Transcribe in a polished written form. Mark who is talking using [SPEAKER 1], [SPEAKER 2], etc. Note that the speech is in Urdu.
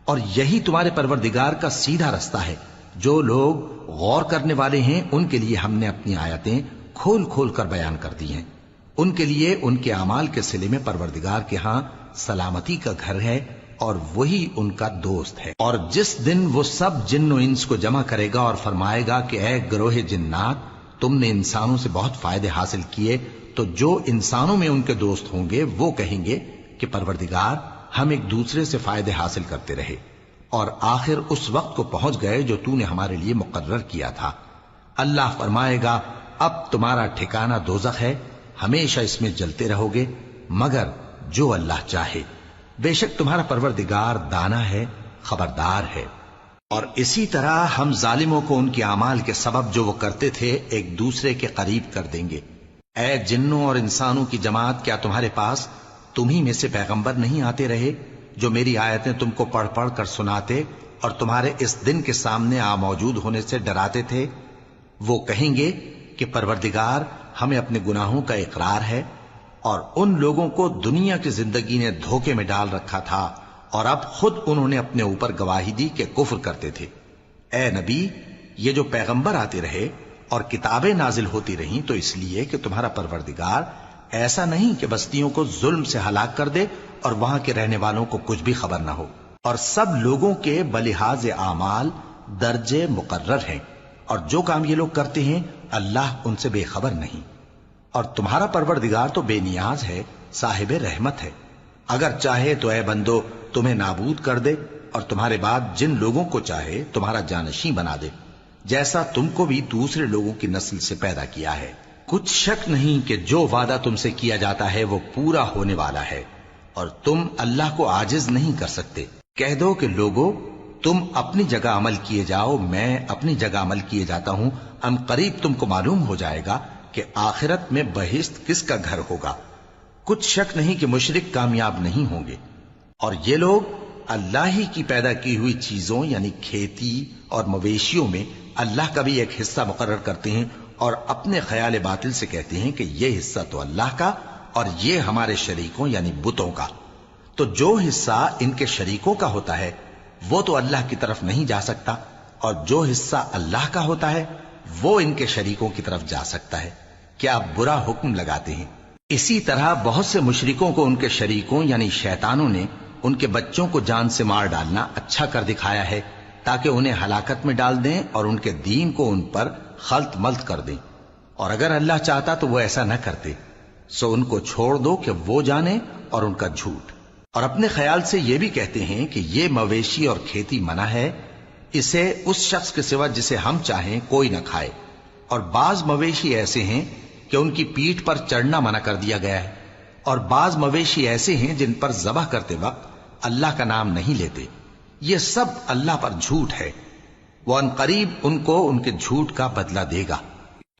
[SPEAKER 1] اور یہی تمہارے پروردگار کا سیدھا رستہ ہے۔ جو لوگ غور کرنے والے ہیں ان کے لیے ہم نے اپنی آیتیں کھول کھول کر بیان کر دی ہیں۔ ان کے لیے ان کے اعمال کے صلے میں پروردگار کے ہاں سلامتی کا گھر ہے اور وہی ان کا دوست ہے۔ اور جس دن وہ سب جن و انس کو جمع کرے گا اور فرمائے گا کہ اے گروہ جنات، تم نے انسانوں سے بہت فائدے حاصل کیے، تو جو انسانوں میں ان کے دوست ہوں گے وہ کہیں گے کہ پروردگار ہم ایک دوسرے سے فائدے حاصل کرتے رہے اور آخر اس وقت کو پہنچ گئے جو تو نے ہمارے لیے مقرر کیا تھا۔ اللہ فرمائے گا اب تمہارا ٹھکانہ دوزخ ہے، ہمیشہ اس میں جلتے رہو گے مگر جو اللہ چاہے، بے شک تمہارا پروردگار دانا ہے، خبردار ہے۔ اور اسی طرح ہم ظالموں کو ان کے اعمال کے سبب جو وہ کرتے تھے ایک دوسرے کے قریب کر دیں گے۔ اے جنوں اور انسانوں کی جماعت، کیا تمہارے پاس تمہیں میں سے پیغمبر نہیں آتے رہے جو میری آیتیں تم کو پڑھ پڑھ کر سناتے اور تمہارے اس دن کے سامنے موجود ہونے سے ڈراتے تھے؟ وہ کہیں گے کہ پروردگار ہمیں اپنے گناہوں کا اقرار ہے اور ان لوگوں کو دنیا کی زندگی نے دھوکے میں ڈال رکھا تھا اور اب خود انہوں نے اپنے اوپر گواہی دی کہ کفر کرتے تھے۔ اے نبی، یہ جو پیغمبر آتے رہے اور کتابیں نازل ہوتی رہیں تو اس لیے کہ تمہارا پروردگار ایسا نہیں کہ بستیوں کو ظلم سے ہلاک کر دے اور وہاں کے رہنے والوں کو کچھ بھی خبر نہ ہو، اور سب لوگوں کے بلحاظ اعمال درجے مقرر ہیں، اور جو کام یہ لوگ کرتے ہیں اللہ ان سے بے خبر نہیں۔ اور تمہارا پروردگار تو بے نیاز ہے، صاحب رحمت ہے، اگر چاہے تو اے بندو تمہیں نابود کر دے اور تمہارے بعد جن لوگوں کو چاہے تمہارا جانشیں بنا دے، جیسا تم کو بھی دوسرے لوگوں کی نسل سے پیدا کیا ہے۔ کچھ شک نہیں کہ جو وعدہ تم سے کیا جاتا ہے وہ پورا ہونے والا ہے اور تم اللہ کو عاجز نہیں کر سکتے۔ کہہ دو کہ لوگو تم اپنی جگہ عمل کیے جاؤ، میں اپنی جگہ عمل کیے جاتا ہوں، ان قریب تم کو معلوم ہو جائے گا کہ آخرت میں بہشت کس کا گھر ہوگا۔ کچھ شک نہیں کہ مشرک کامیاب نہیں ہوں گے، اور یہ لوگ اللہ ہی کی پیدا کی ہوئی چیزوں یعنی کھیتی اور مویشیوں میں اللہ کا بھی ایک حصہ مقرر کرتے ہیں اور اپنے خیال باطل سے کہتے ہیں کہ یہ حصہ تو اللہ کا اور یہ ہمارے شریکوں یعنی بتوں کا۔ تو جو حصہ ان کے شریکوں کا ہوتا ہے وہ تو اللہ کی طرف نہیں جا سکتا، اور جو حصہ اللہ کا ہوتا ہے وہ ان کے شریکوں کی طرف جا سکتا ہے۔ کیا برا حکم لگاتے ہیں؟ اسی طرح بہت سے مشرکوں کو ان کے شریکوں یعنی شیطانوں نے ان کے بچوں کو جان سے مار ڈالنا اچھا کر دکھایا ہے تاکہ انہیں ہلاکت میں ڈال دیں اور ان کے دین کو ان پر خلط ملط کر دیں، اور اگر اللہ چاہتا تو وہ ایسا نہ کرتے، سو ان کو چھوڑ دو کہ وہ جانے اور ان کا جھوٹ۔ اور اپنے خیال سے یہ بھی کہتے ہیں کہ یہ مویشی اور کھیتی منع ہے، اسے اس شخص کے سوا جسے ہم چاہیں کوئی نہ کھائے، اور بعض مویشی ایسے ہیں کہ ان کی پیٹھ پر چڑھنا منع کر دیا گیا ہے، اور بعض مویشی ایسے ہیں جن پر ذبح کرتے وقت اللہ کا نام نہیں لیتے، یہ سب اللہ پر جھوٹ ہے، وہ ان قریب ان کو ان کے جھوٹ کا بدلہ دے گا۔